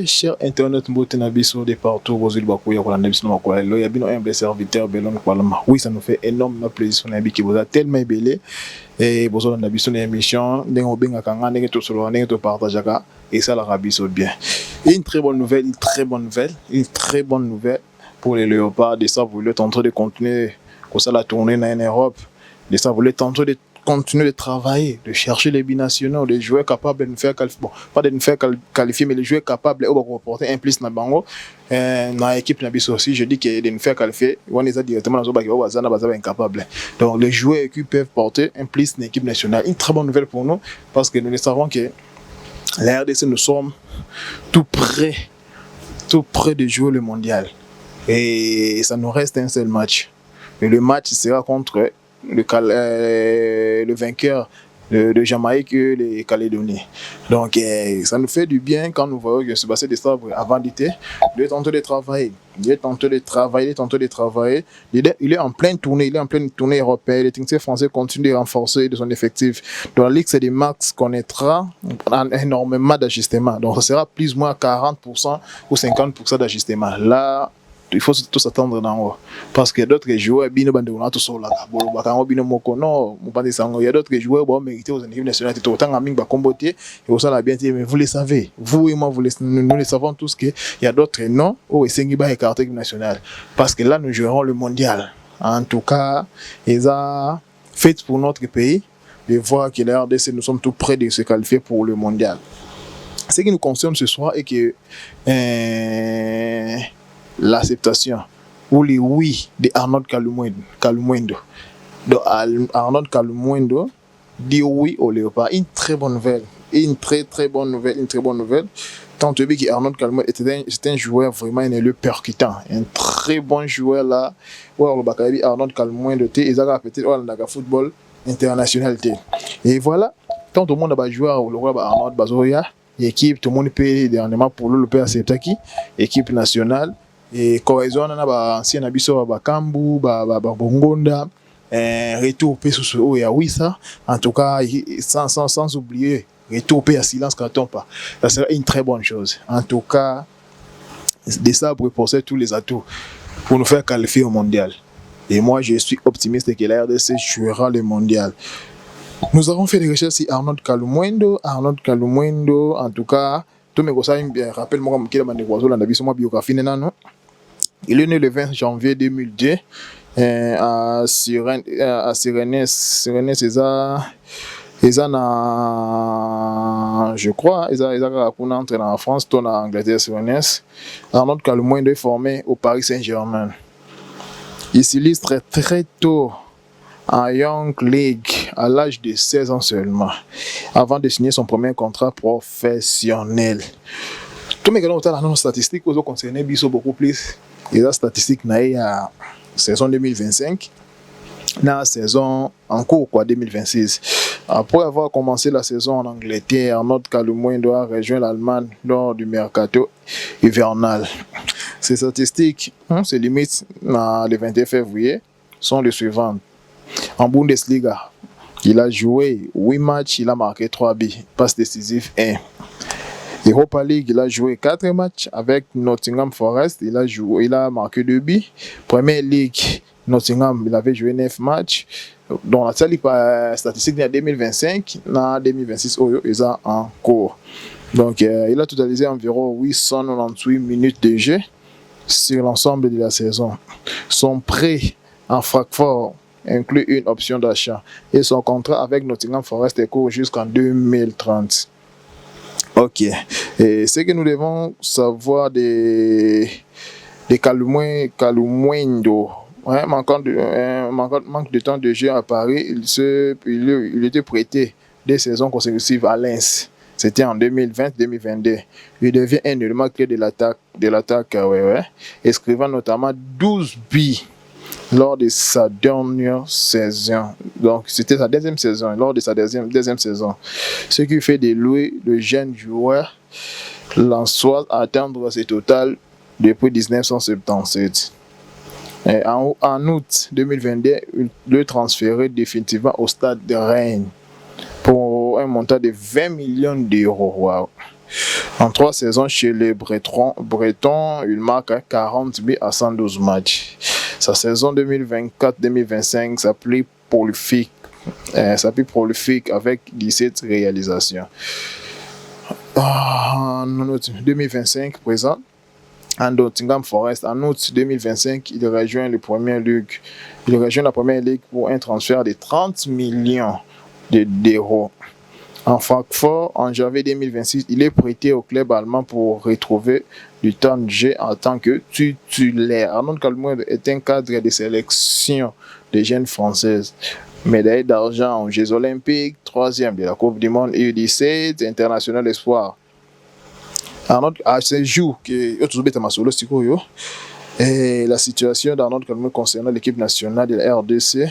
Très cher internet Mbotenabiso de partout, Rosil Bakuya, Kolanabis Nomakola, Loyabino, humble serviteur, Belon Kwalama. Oui, ça nous fait énormément plaisir. On a qui vous a tellement belé. Et vous avez une émission, nous avons tout sur le tout partage. Et ça, la rabisso bien. Et une très bonne nouvelle, une très bonne nouvelle pour les Léopards. De ça, vous voulez tenter de continuer, comme ça, la tournée en Europe. De ça, vous voulez tenter de continuer de travailler, de chercher les binationaux, les joueurs capables de nous faire qualifier, bon, pas de nous faire qualifier, mais les joueurs capables de reporter un plus dans le bango. Dans l'équipe aussi, je dis que de nous faire qualifier, on les a directement dans le incapable. Donc les joueurs qui peuvent porter un plus dans l'équipe nationale. Une très bonne nouvelle pour nous, parce que nous savons que la RDC, nous sommes tout près de jouer le mondial. Et ça nous reste un seul match. Et le match sera contre le vainqueur de Jamaïque et les Calédoniens. Donc ça nous fait du bien quand nous voyons que Sébastien Desabre avant d'été, il est tenter de travailler. Il est en pleine tournée, européenne. Les techniciens français continuent de renforcer de son effectif. Dans la Ligue, c'est des max connaîtra énormément d'ajustements. Donc ça sera plus ou moins 40% ou 50% d'ajustements. Là, il faut tous s'attendre dans haut. Parce que d'autres joueurs, il y a d'autres joueurs qui méritent aux équipes nationales. Mais vous le savez, vous et moi, nous le savons tous qu'il y a d'autres noms où ils sont écartés l'équipe nationale. Parce que là, nous jouerons le mondial. En tout cas, ils ont fait pour notre pays de voir que la RDC, nous sommes tout près de se qualifier pour le mondial. Ce qui nous concerne ce soir est que l'acceptation ou les oui de Arnold Kalumwendo. Donc Arnold Kalumwendo dit oui au Léopard. Une très bonne nouvelle. Une très bonne nouvelle. Tant que Arnold Kalumwendo était un joueur vraiment percutant. Un très bon joueur là. Arnold Kalumwendo il a peut-être dans le football international. Et voilà, tant tout le monde a joué au roi Arnold Bazoya. Équipe, tout le monde peut dernièrement pour le accepter qui équipe nationale. Et cohésion na ba ancien abiso ba Kambu ba Bongonda retour pe sous ya Wissa en tout cas sans oublier retour pe à silence carton pas ça sera une très bonne chose en tout cas Desabre possède tous les atouts pour nous faire qualifier au mondial et moi je suis optimiste que la RDC jouera le mondial. Nous avons fait des recherches sur Arnold Kalumwendo en tout cas tout me conseille bien rappelle-moi comme qu'il a mandé la biographie non. Il est né le 20 janvier 2002 à Cyrenès, je crois, ils ont entré en France, tout en Angleterre, Cyrenès. Arnold Kalumwendo est formé au Paris Saint-Germain. Il s'illustre très tôt en Young League à l'âge de 16 ans seulement, avant de signer son premier contrat professionnel. Tous mes gars ont des statistiques qui concernent beaucoup plus. Et la statistique est à saison 2025, la saison en cours 2026. Après avoir commencé la saison en Angleterre, Arnold Kalumwendo a rejoint l'Allemagne lors du mercato hivernal. Ces statistiques se limitent le 21 février sont les suivantes. En Bundesliga, il a joué 8 matchs, il a marqué 3 buts, passe décisif 1. Europa League, il a joué 4 matchs avec Nottingham Forest, il a marqué 2 buts. Premier League, Nottingham, il avait joué 9 matchs. Dans la salle statistique de 2025, en 2026, il est en cours. Donc, il a totalisé environ 898 minutes de jeu sur l'ensemble de la saison. Son prêt en Francfort inclut une option d'achat et son contrat avec Nottingham Forest est court jusqu'en 2030. Ok. Et ce que nous devons savoir de Kalumwendo, manque de temps de jeu à Paris, il était prêté 2 saisons consécutives à Lens. C'était en 2020-2022. Il devient un élément clé de l'attaque, inscrivant notamment 12 buts lors de sa dernière saison. Donc, c'était sa deuxième saison, lors de sa deuxième saison. Ce qui fait de lui le jeune joueur lensois à atteindre ce total depuis 1977. Et en août 2022, il le transféré définitivement au stade de Rennes pour un montant de 20 millions d'euros. Wow. En 3 saisons chez les Bretons, il marque 40 buts à 112 matchs. Sa saison 2024-2025 s'applique prolifique. Avec 17 réalisations. En 2025, présent, en Nottingham Forest, en août 2025, il rejoint la Première Ligue. Il rejoint la Première Ligue pour un transfert de 30 millions d'euros. En Francfort, en janvier 2026, il est prêté au club allemand pour retrouver du temps de jeu en tant que titulaire. Arnaud Kalmouen est un cadre de sélection des jeunes françaises. Médaille d'argent aux Jeux Olympiques, 3e de la Coupe du Monde U17, international espoir. Arnaud a ce jour que et la situation d'Arnaud Kalmouen concernant l'équipe nationale de la RDC,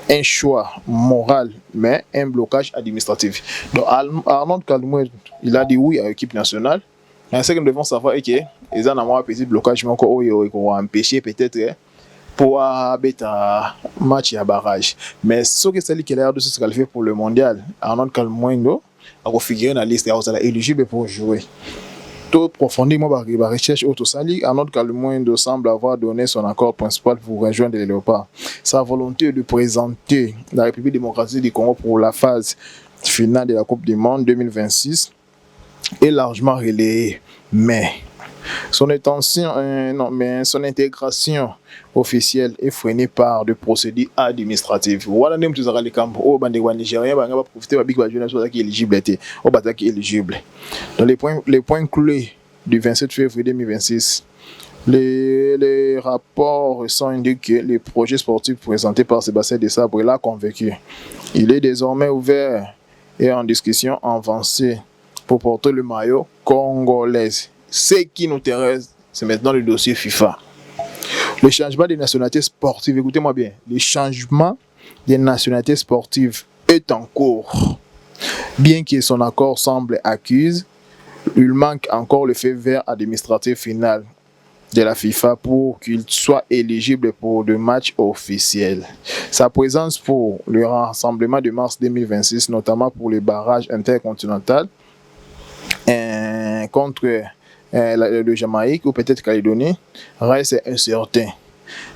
un choix moral, mais un blocage administratif. Donc Arnaud Kalmouen, il a dit oui à l'équipe nationale. Mais ce que nous devons savoir est que les gens ont un petit blocage, mais encore empêché peut-être pour un match et un barrage. Mais ce que c'est lui qui a l'air de se qualifier pour le mondial, Arnaud Kalmouen a figuré dans la liste, il est éligible pour jouer. Tout profondément par la recherche autosali, Arnaud Kalmouen semble avoir donné son accord principal pour rejoindre les Léopards. Sa volonté de présenter la République démocratique du Congo pour la phase finale de la Coupe du Monde 2026 est largement relayée. Mais son intégration officielle est freinée par des procédures administratives. Voilà, nous avons les camps au Bandéwa Nigérien, on va profiter de la Big Badjuna sur qui est éligible, au Bataki éligible. Dans les points clés du 27 février 2026, les rapports récents indiquent que les projets sportifs présentés par Sébastien Desabre l'a convaincu. Il est désormais ouvert et en discussion avancée pour porter le maillot congolais. Ce qui nous intéresse, c'est maintenant le dossier FIFA. Le changement des nationalités sportives, écoutez-moi bien, le changement des nationalités sportives est en cours. Bien que son accord semble acquis, il manque encore le fait vert administratif final de la FIFA pour qu'il soit éligible pour le match officiel. Sa présence pour le rassemblement de mars 2026, notamment pour les barrages intercontinentaux contre le Jamaïque ou peut-être Calédonie, reste incertain.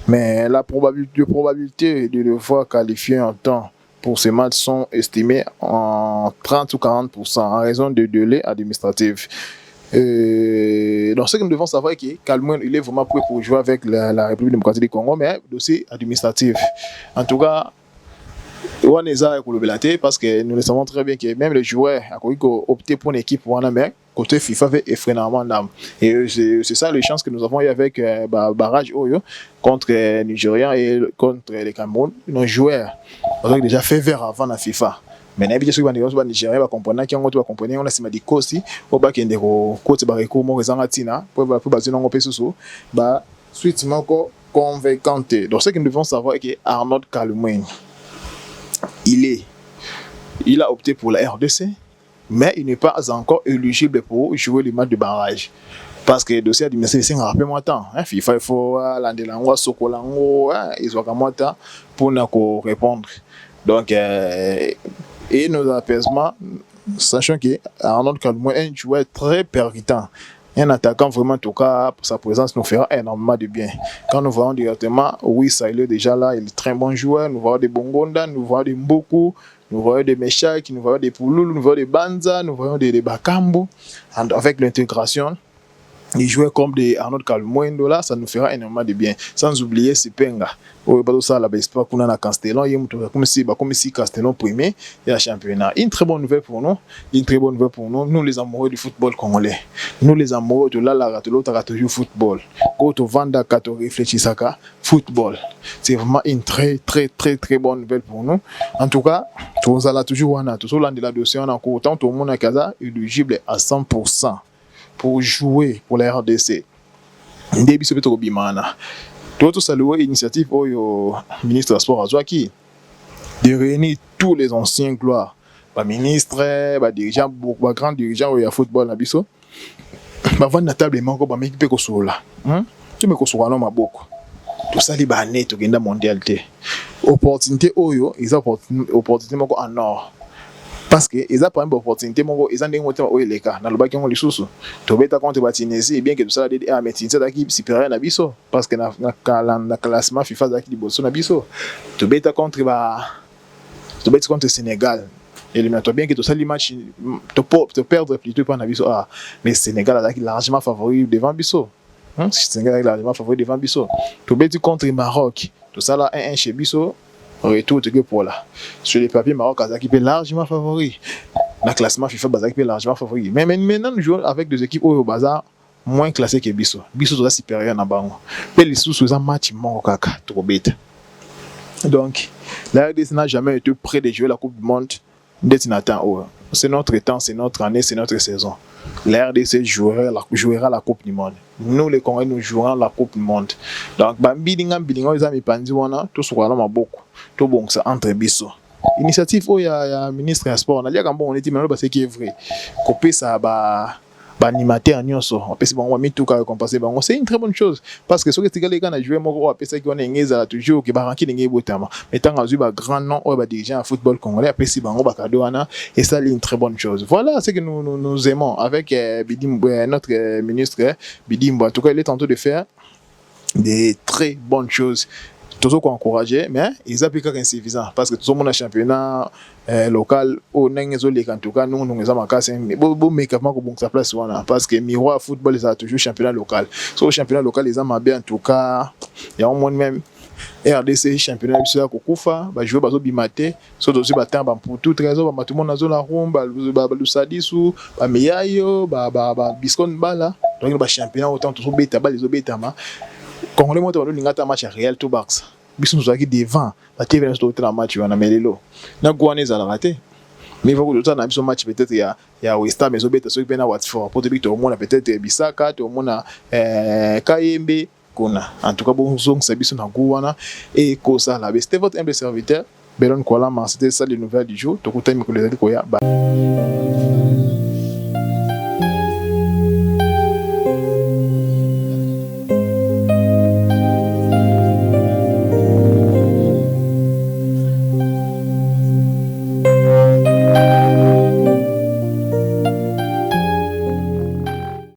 Mais la probabilité de le voir qualifié en temps pour ces matchs sont estimées en 30 ou 40% en raison de délais administratifs. Donc ce que nous devons savoir est que Kalmouen il est vraiment prêt pour jouer avec la République démocratique du Congo, mais dossier administratif. En tout cas, on est à parce que nous le savons très bien que même les joueurs ont opté pour une équipe pour un côté FIFA fait effrénément d'âme. Et c'est ça les chances que nous avons eu avec barrage Oyo contre Nigérian et contre les Cameroun. Nos joueurs ont déjà fait vert avant la FIFA. Mais n'habitude sur les Nigériens va comprendre qu'ils ont compris on a si dit aussi au bas qui est côté barreco mo rezanga tina pour baser non peso ba suitement convaincante. Donc ce que nous devons savoir est que Arnaud Kalmouen il a opté pour la RDC, mais il n'est pas encore éligible pour jouer les matchs de barrage. Parce que le dossier administratif, c'est un rappel moins temps. FIFA, il faut l'andelango, sokolango, ils ont moins temps pour nous répondre. Donc, et nos apaisements, sachant que Arnaud Kalmouen est un joueur très percutant. Un attaquant vraiment, en tout cas, pour sa présence, nous fera énormément de bien. Quand nous voyons directement, oui, ça il est déjà là, il est très bon joueur. Nous voyons des Bongonda, nous voyons des Mboku, nous voyons des Meshak, nous voyons des Pouloulou, nous voyons des Banza, nous voyons des Bakambu. Avec l'intégration, les joueurs comme des Arnaud Kalmouen, là, ça nous fera énormément de bien. Sans oublier Sipenga. Au bas de ça, la Bespa, qu'on a Castellon, il y a comme si Castellon premier et la championnat. Une très bonne nouvelle pour nous. Une très bonne nouvelle pour nous. Nous, les amoureux du football congolais. Nous, les amoureux de la l'autre a toujours football. Quand on vend à Kato réfléchissaka, football. C'est vraiment une très, très, très, très bonne nouvelle pour nous. En tout cas, tout ça là toujours, on a tout ça de la dossier, on a encore autant, tout le monde a casa éligible à 100%. Pour jouer pour la RDC. Début c'est peut-être bimana. Tout saluer l'initiative au ministre des Sports Azouaki de réunir tous les anciens gloires, les ministres, dirigeants, grands dirigeants au football na biso. Ba vendre na table manko ba m'équipe ko sola. Tu me ko sola no maboko. Tout ça li ba net to genda mondialité. Opportunité oyo, ils ont opportunité moko en or. parce que ils ont pas une opportunité mon ils ont des montants au les cas dans le bac on les sous to beta contre la Tunisie bien que tout ça à mais Tunisie d'équipe supérieure na biso parce que na classement FIFA d'équipe bosso na biso to beta contre Sénégal éliminatoire bien que tout ça les matchs te perdre plutôt pas na biso mais Sénégal a largement favori devant biso Sénégal est largement favori devant biso to beta contre Maroc tout ça là 1-1 chez biso retour de pour là sur les papiers Maroc a équipe largement favori dans le classement FIFA a équipe largement favori mais maintenant nous jouons avec des équipes au bazar moins classées que biso doit supérieur na bango mais les sous un match mon kaka trop bête donc la RDC n'a jamais été prêt de jouer la Coupe du Monde d'être n'attend c'est notre temps, c'est notre année, c'est notre saison. La RDC jouera la Coupe du Monde. Nous, les Congolais, nous jouerons la Coupe du Monde. Donc, ils ont mis pandi wana, tout ce qu'on a beaucoup. Tout bon, ça entre biso. Initiative, il y a un ministre des Sports. On a dit, mais c'est qui est vrai. Couper ça, animateur c'est une très bonne chose parce que ce que les gars ont joué moi après ça qui on est toujours qui baranki n'engé botama mais tant a eu grand nom ou dirigeant en football congolais après si bango bakado wana et ça c'est une très bonne chose voilà ce que nous aimons avec notre ministre Bidimbo en tout cas il est en train de faire des très bonnes choses toujours encourager mais ils appliquent insuffisant parce que tout le monde a championnat local au n'engezoli en tout cas nous avons cassé mais comment qu'on sa place parce que miroir football ils a toujours championnat local so le championnat local ils ont bien en tout cas il y a au moins même RDC championnat sur Kokufa ba jouer bazo bimate so dosi ba temps pour tout trésor ba tout le monde na la rumba ba lusadisu ba meyayo ba biskon bala donc ba championnat autant tout beta ba les obetama Congolais moi tu as un match réel tout bax biso nous aki devant la TV nous tout un match on a melelo na Gouanez a raté mais il faut que tout ça na biso match peut-être il y a West Ham mais obeta so pena Watford pour te dire au moins peut-être Bisaka au moins Kayembe kona en tout cas bon zong ça biso na Gouana et ko ça là c'était votre humble serviteur Belon Kwalama c'était ça les nouvelles du jour to kuta mi ko le ko ya